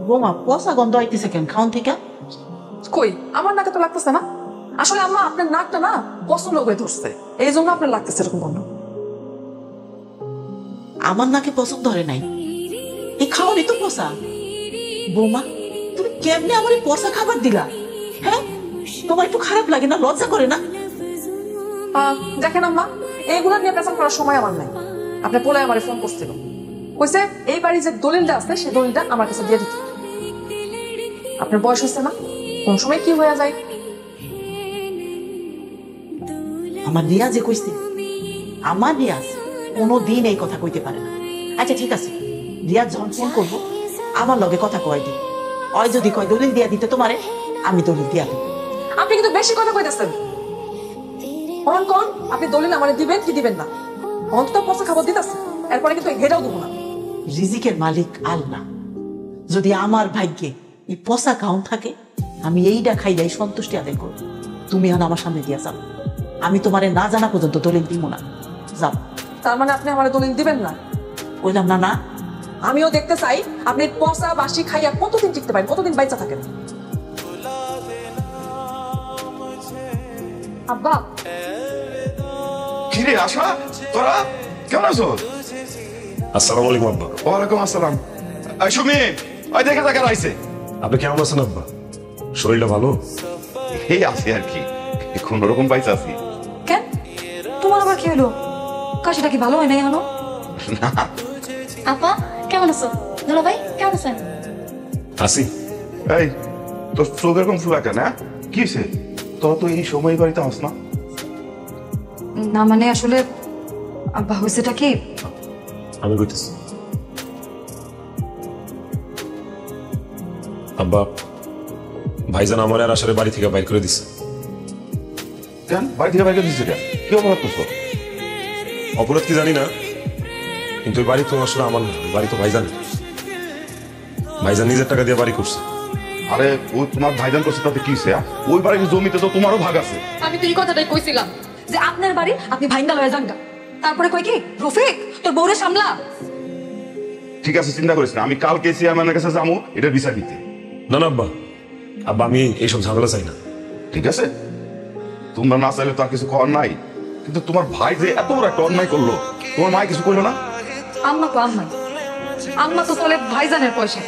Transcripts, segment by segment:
বোমা পচা গন্ধ আইতেছে কেন খাওন থেকে? কই আমার নাকে তো লাগতেছে না। আসলে আম্মা আপনার নাকটা না পছন্দ করে ধরছে, এই জন্য আপনার লাগতেছে এরকম গন্ধ। আমার নাকে পছন্দ ধরে নাই, এই খাওয়ারই তো পচা। বোমা তুমি কেমনে আমার এই পচা খাবার দিলা? হ্যাঁ, তোমার একটু খারাপ লাগে না, লজ্জা করে না? দেখেন আম্মা, এইগুলা নিয়ে পেছাল করার সময় আমার নাই। আপনার পোলায় আমার ফোন করছিল, কইছে এই বাড়ি যে দলিলটা আছে সেই দলিলটা আমার কাছে দিয়ে দিতে। আপনার বয়স হচ্ছে না, কোন সময় কি হয়ে যায়। আমার রিয়াজ যে কইছে, আমার রিয়াজ কোনোদিন এই কথা কইতে পারে না। আচ্ছা ঠিক আছে, রিয়াজ যখন ফোন করবো আমার লগে কথা কয় দি, ওই যদি কয় দলিল দিয়া দিতে তোমারে, আমি দলিল দিয়া দেব। আপনি কিন্তু বেশি কথা কইতেছেন। কোন আপনি দলিল আমারে দিবেন কি দিবেন না? অন্তত পয়সা খাবার দিতেছে, এরপরে কিন্তু হেটাও দেবো না। রিজিকের মালিক আল্লাহ, যদি আমার ভাগ্যে এই পচা খাউন থাকে, আমি এইটা খাইলাই সন্তুষ্টি আদায় করব। তুমি এখন আমার সামনে দিয়া যাও, আমি তোমারে না জানা পর্যন্ত দলিল দিব না। যাও। তার মানে আপনি আমার দলিল দিবেন না? বললাম না না। আমিও দেখতে চাই আপনি পচা বাসি খাইয়া কতদিন টিকতে পারেন, কতদিন বাইচা থাকেন। আব্বা। কিরে আশা, তোরা কেমন আছো? আসসালামু আলাইকুম আব্বা। ওয়ালাইকুম আসসালাম। সুমিত, ওই দেখে দেখা রাইছে। আপনি কেমন আছেন আব্বা? শরীরটা ভালো? এই আছি আর কি, কোন রকম পাইছে আছি। কেন তোমার আবার কি হলো? কাশিটা কি ভালো হয় নাই এখনো? না। আপা কেমন আছো? দুলা ভাই কেমন আছেন? আসি। এই তোর চোখ এরকম ফুলা কেন? কি হয়েছে? তোরা তো এই সময় বাড়িতে আস না। না মানে আসলে আব্বা হয়েছেটা কি, আমি কইতেছি। আব্বা, ভাইজান আমার আর আসারে বাড়ি থেকে বাইর করে দিছে। কেন বাড়ি থেকে বাইরে দিচ্ছে কেন? কি অপরাধ করছো? অপরাধ কি জানি না, কিন্তু ওই বাড়ি তো আসলে আমার না, বাড়ি তো ভাইজান। ভাইজান নিজের টাকা দিয়ে বাড়ি করছে। আরে ওই তোমার ভাইজান করছে তাতে কি হয়েছে? ওই বাড়ির জমিতে তো তোমারও ভাগ আছে। আমি তো এই কথাটাই কইছিলাম যে আপনার বাড়ি আপনি ভাইঙ্গা লয়ে যান। তারপরে কই কি রফিক তোর বউরে সামলা। ঠিক আছে, চিন্তা করিস না, আমি কালকে চেয়ারম্যানের কাছে যাবো এটার বিচার নিতে। না না আব্বা, আব্বা আমি এইসব ঝামেলা চাই না। ঠিক আছে, তোমরা না চাইলে তো আর কিছু করার নাই, কিন্তু তোমার ভাই যে এত বড় একটা অন্যায় করলো, তোমার মা কিছু করলো না? আম্মা তো আম্মাই, আম্মা তো চলে ভাইজানের পয়সা।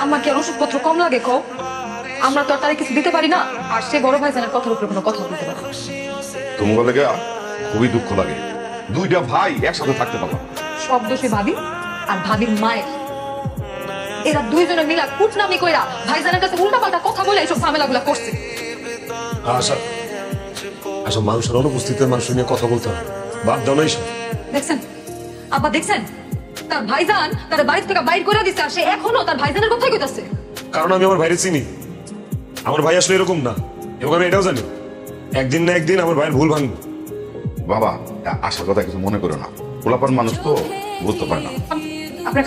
আম্মা কি আর ওষুধপত্র কম লাগে কও? আমরা তো আর তারে কিছু দিতে পারি না, আর সে বড় ভাইজানের কথার উপরে কোনো কথা বলতে পারে না। তোমার লেগে খুবই দুঃখ লাগে, দুইটা ভাই একসাথে থাকতে পারো। সব দোষী ভাবি আর ভাবির মায়ের। এরা দুইজনে মিলা কুটনামি কইরা ভাইজানের কাছে উল্টাপাল্টা কথা বলে এইসব ঝামেলাগুলা করছে। আশা আসলে মানুষের অনুপস্থিতিতে মানুষ নিয়ে কথা বলতে হবে, বাদ দাও না এইসব। দেখছেন আব্বা, দেখছেন তার ভাইজান তার বাড়ি থেকে বাইর করে দিচ্ছে, আর সে এখনো তার ভাইজানের কথাই কইতাছে। কারণ আমি আমার ভাইরে চিনি, আমার ভাই আসলে এরকম না, এবং আমি এটাও জানি একদিন না একদিন আমার ভাইয়ের ভুল ভাঙবে। বাবা আশার কথা কিছু মনে করো না, পোলাপান মানুষ তো বুঝতে পারে না। আপনার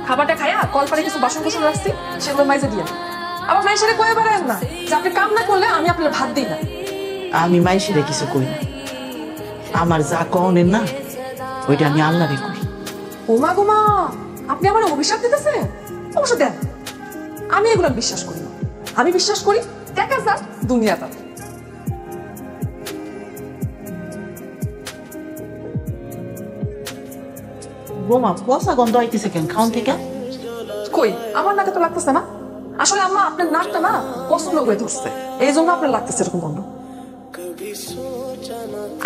খাবারটা খাইয়া কলপারে কিছু বাসন কুসন রাখছি, সেগুলো মাইজে দিয়ে আমার মায়ের সাথে কয়ে বেড়ায় না যে আপনি কাম না করলে আমি আপনার ভাত দিই না। আমি মাইশিরে কিছু কই না, আমার যা কনের না ওইটা আমি আল্লাহরে করি। ওমা গোমা, আপনি আমার অভিশাপ দিতেছেন? অবশ্য দেন, আমি এগুলো বিশ্বাস করি না। আমি বিশ্বাস করি দেখা যাক দুনিয়াটা। বোমা পচা গন্ধ আইতেছে কেন খাওন থেকে? কই আমার নাকে তো লাগতেছে না। আসলে আম্মা আপনার নাকটা না পছন্দ করে ধরছে, এই জন্য আপনার লাগতেছে এরকম গন্ধ।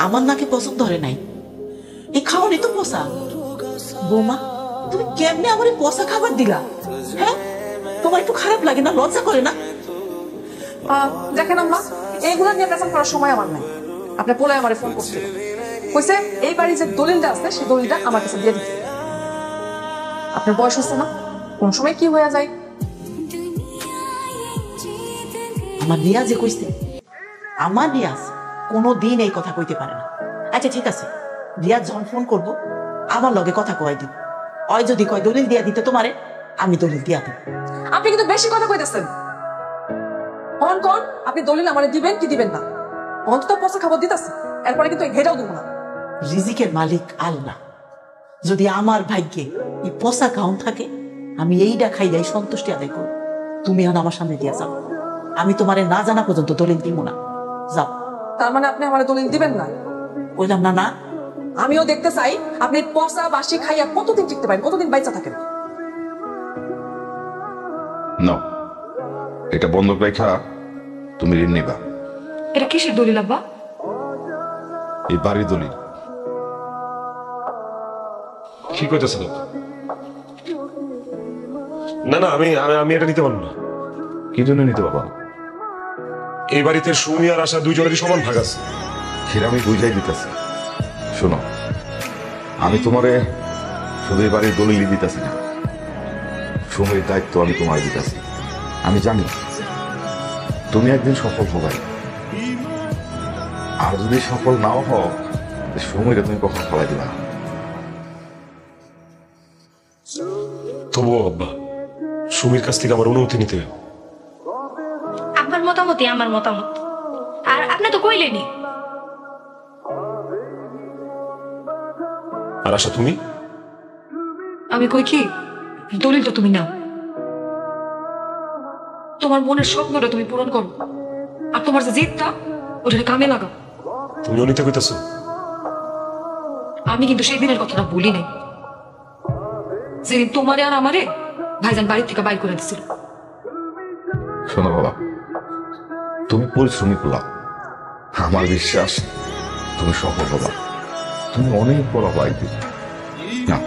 আমার নাকে পছন্দ ধরে নাই, এই খাওয়ারই তো পচা। বোমা তুমি কেমনে আমার এই পচা খাবার দিলা? হ্যাঁ, তোমার একটু খারাপ লাগে না, লজ্জা করে না? দেখেন আম্মা, এইগুলা নিয়ে পেছাল করার সময় আমার নাই। আপনার পোলায় আমার ফোন করছিল, কইছে এই বাড়ি যে দলিলটা আছে সেই দলিলটা আমার কাছে দিয়ে দিতে। আপনার বয়স হচ্ছে না, কোন সময় কি হয়ে যায়। আমার রিয়াজ যে কইছে, আমার রিয়াজ কোনোদিন এই কথা কইতে পারে না। আচ্ছা ঠিক আছে, রিয়াজ যখন ফোন করবো আমার লগে কথা কয় দিব, ওই যদি কয় দলিল দিয়া দিতে তোমারে, আমি দলিল দিয়া দেব। আপনি কিন্তু বেশি কথা কইতেছেন। কোন আপনি দলিল আমারে দিবেন কি দিবেন না? অন্তত পয়সা খাবার দিতেছে, এরপরে কিন্তু হেটাও দেবো না। রিজিকের মালিক আল্লাহ, যদি আমার ভাগ্যে এই পচা খাউন থাকে, আমি এইটা খাইয়াই সন্তুষ্টি আদায় করব। তুমি এখন আমার সামনে দিয়া যাও, আমি তোমারে না জানা পর্যন্ত দলিল দিব না। যাও। তার মানে আপনি আমার দলিল দিবেন না? বললাম না না। আমিও দেখতে চাই আপনি পচা বাসি খাইয়া কতদিন টিকতে পারেন, কতদিন বাইচা থাকেন। নাও, এটা বন্ধক রেখা তুমি ঋণ নিবা। এটা কিসের দলিল আব্বা? এই বাড়ির দলিল। কি কইতেছেন? না না, আমি আমি এটা নিতে পারবো না। কি জন্য নিতে বাবা? এই বাড়িতে সুমি আর আশা দুইজনেরই সমান ভাগ আছে। সেটা আমি বুঝাই দিতেছি। শোনো, আমি তোমারে শুধু এই বাড়ির দলিল দিতেছি না, সুমির দায়িত্ব আমি তোমার দিতেছি। আমি জানি তুমি একদিন সফল হবে, আর যদি সফল নাও হও সুমিরে তুমি কখন ফলাই দিবা। তবুও আব্বা, সুমির কাছ থেকে আমার অনুমতি নিতে হবে। আপনার মতামতই আমার মতামত, আর আপনি তো কইলেনি। আর আশা তুমি? আমি কই কি, দলিলটা তুমি নাও, তোমার মনের স্বপ্নটা তুমি পূরণ করো, আর তোমার যে জিদটা ওটা কামে লাগাও। তুমিও নিতে কইতেছো? আমি কিন্তু সেই দিনের কথাটা বলি নাই, যেদিন তোমারে আর আমারে ভাইজান বাড়ির থেকে বাইর করে দিছিল। শোনো বাবা, তুমি পরিশ্রমী করলাম, আমার বিশ্বাস তুমি সফল হবা, তুমি অনেক বড় বাইক না।